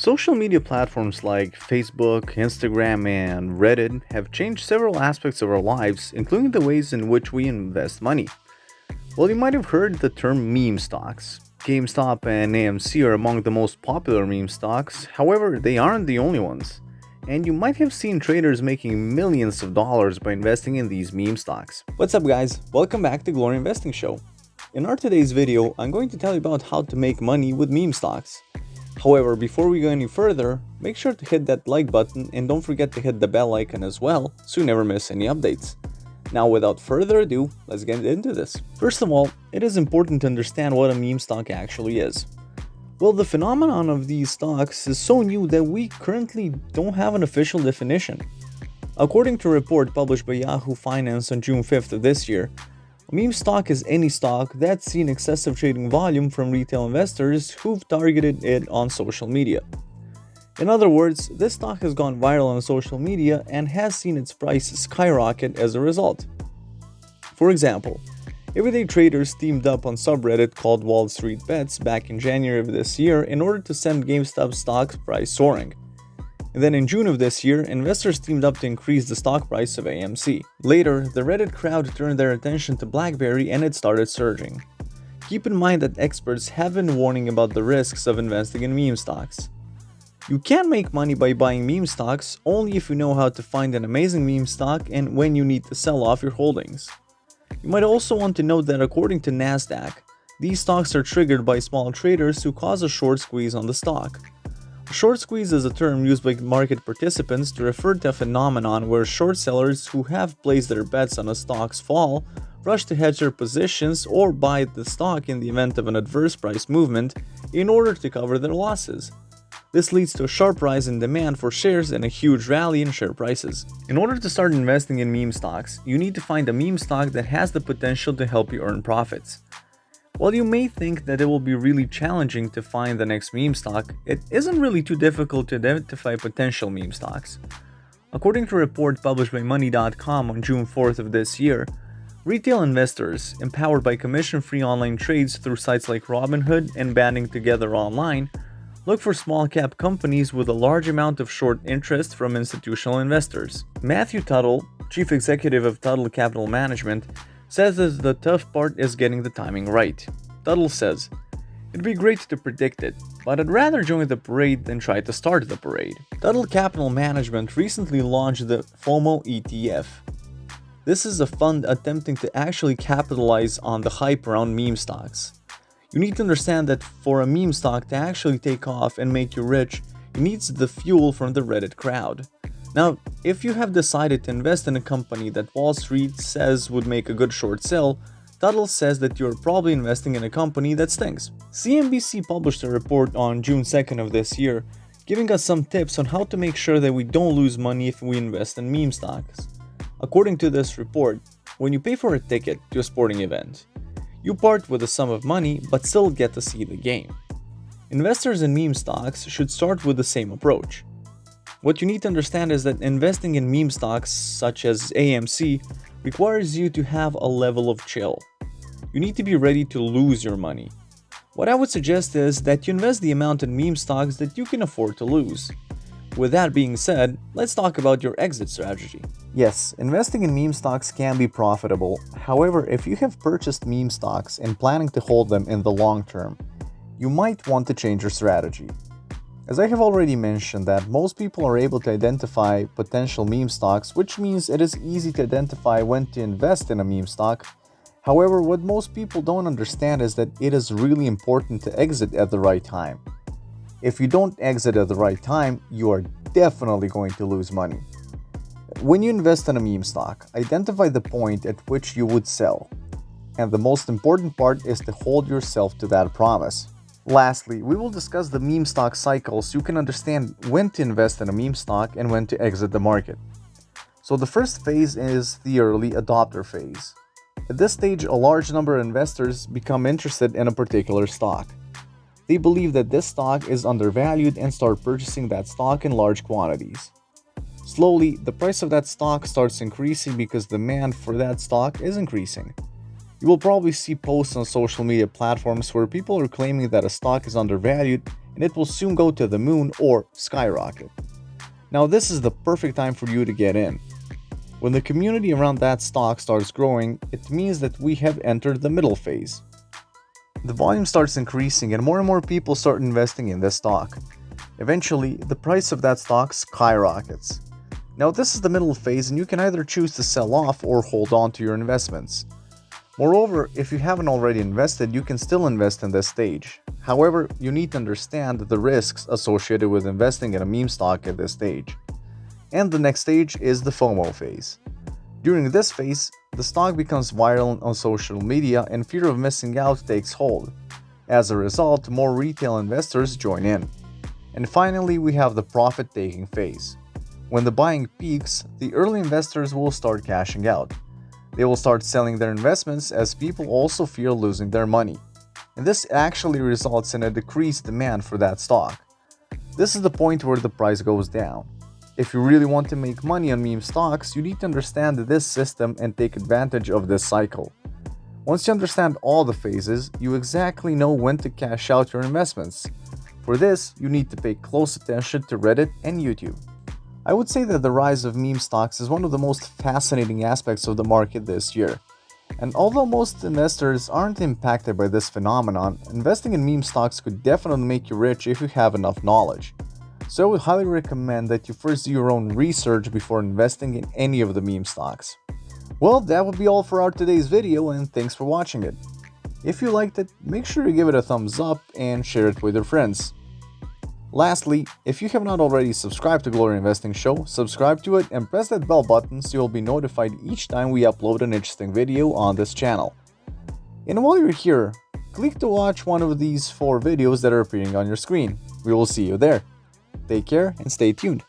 Social media platforms like Facebook, Instagram, and Reddit have changed several aspects of our lives, including the ways in which we invest money. Well, you might have heard the term meme stocks. GameStop and AMC are among the most popular meme stocks, however, they aren't the only ones. And you might have seen traders making millions of dollars by investing in these meme stocks. What's up, guys? Welcome back to Glory Investing Show. In our today's video, I'm going to tell you about how to make money with meme stocks. However, before we go any further, make sure to hit that like button and don't forget to hit the bell icon as well so you never miss any updates. Now, without further ado, let's get into this. First of all, it is important to understand what a meme stock actually is. Well, the phenomenon of these stocks is so new that we currently don't have an official definition. According to a report published by Yahoo Finance on June 5th of this year, a meme stock is any stock that's seen excessive trading volume from retail investors who've targeted it on social media. In other words, this stock has gone viral on social media and has seen its price skyrocket as a result. For example, everyday traders teamed up on subreddit called Wall Street Bets back in January of this year in order to send GameStop stock price soaring. And then in June of this year, investors teamed up to increase the stock price of AMC. Later, the Reddit crowd turned their attention to BlackBerry and it started surging. Keep in mind that experts have been warning about the risks of investing in meme stocks. You can make money by buying meme stocks only if you know how to find an amazing meme stock and when you need to sell off your holdings. You might also want to note that according to Nasdaq, these stocks are triggered by small traders who cause a short squeeze on the stock. A short squeeze is a term used by market participants to refer to a phenomenon where short sellers who have placed their bets on a stock's fall rush to hedge their positions or buy the stock in the event of an adverse price movement in order to cover their losses. This leads to a sharp rise in demand for shares and a huge rally in share prices. In order to start investing in meme stocks, you need to find a meme stock that has the potential to help you earn profits. While you may think that it will be really challenging to find the next meme stock, it isn't really too difficult to identify potential meme stocks. According to a report published by Money.com on June 4th of this year, retail investors, empowered by commission-free online trades through sites like Robinhood and Banding Together Online, look for small-cap companies with a large amount of short interest from institutional investors. Matthew Tuttle, chief executive of Tuttle Capital Management, says that the tough part is getting the timing right. Tuttle says, "It'd be great to predict it, but I'd rather join the parade than try to start the parade." Tuttle Capital Management recently launched the FOMO ETF. This is a fund attempting to actually capitalize on the hype around meme stocks. You need to understand that for a meme stock to actually take off and make you rich, it needs the fuel from the Reddit crowd. Now, if you have decided to invest in a company that Wall Street says would make a good short sell, Tuttle says that you're probably investing in a company that stinks. CNBC published a report on June 2nd of this year, giving us some tips on how to make sure that we don't lose money if we invest in meme stocks. According to this report, when you pay for a ticket to a sporting event, you part with a sum of money but still get to see the game. Investors in meme stocks should start with the same approach. What you need to understand is that investing in meme stocks such as AMC requires you to have a level of chill. You need to be ready to lose your money. What I would suggest is that you invest the amount in meme stocks that you can afford to lose. With that being said, let's talk about your exit strategy. Yes, investing in meme stocks can be profitable. However, if you have purchased meme stocks and planning to hold them in the long term, you might want to change your strategy. As I have already mentioned that most people are able to identify potential meme stocks, which means it is easy to identify when to invest in a meme stock. However, what most people don't understand is that it is really important to exit at the right time. If you don't exit at the right time, you are definitely going to lose money. When you invest in a meme stock, identify the point at which you would sell. And the most important part is to hold yourself to that promise. Lastly, we will discuss the meme stock cycle so you can understand when to invest in a meme stock and when to exit the market. So the first phase is the early adopter phase. At this stage, a large number of investors become interested in a particular stock. They believe that this stock is undervalued and start purchasing that stock in large quantities. Slowly, the price of that stock starts increasing because demand for that stock is increasing. You will probably see posts on social media platforms where people are claiming that a stock is undervalued and it will soon go to the moon or skyrocket. Now, this is the perfect time for you to get in. When the community around that stock starts growing, it means that we have entered the middle phase. The volume starts increasing and more people start investing in this stock. Eventually, the price of that stock skyrockets. Now, this is the middle phase, and you can either choose to sell off or hold on to your investments. Moreover, if you haven't already invested, you can still invest in this stage. However, you need to understand the risks associated with investing in a meme stock at this stage. And the next stage is the FOMO phase. During this phase, the stock becomes viral on social media and fear of missing out takes hold. As a result, more retail investors join in. And finally, we have the profit-taking phase. When the buying peaks, the early investors will start cashing out. They will start selling their investments as people also fear losing their money. And this actually results in a decreased demand for that stock. This is the point where the price goes down. If you really want to make money on meme stocks, you need to understand this system and take advantage of this cycle. Once you understand all the phases, you exactly know when to cash out your investments. For this, you need to pay close attention to Reddit and YouTube. I would say that the rise of meme stocks is one of the most fascinating aspects of the market this year. And although most investors aren't impacted by this phenomenon, investing in meme stocks could definitely make you rich if you have enough knowledge. So I would highly recommend that you first do your own research before investing in any of the meme stocks. Well, that would be all for our today's video, and thanks for watching it. If you liked it, make sure to give it a thumbs up and share it with your friends. Lastly, if you have not already subscribed to Glory Investing Show, subscribe to it and press that bell button so you'll be notified each time we upload an interesting video on this channel. And while you're here, click to watch one of these 4 videos that are appearing on your screen. We will see you there. Take care and stay tuned.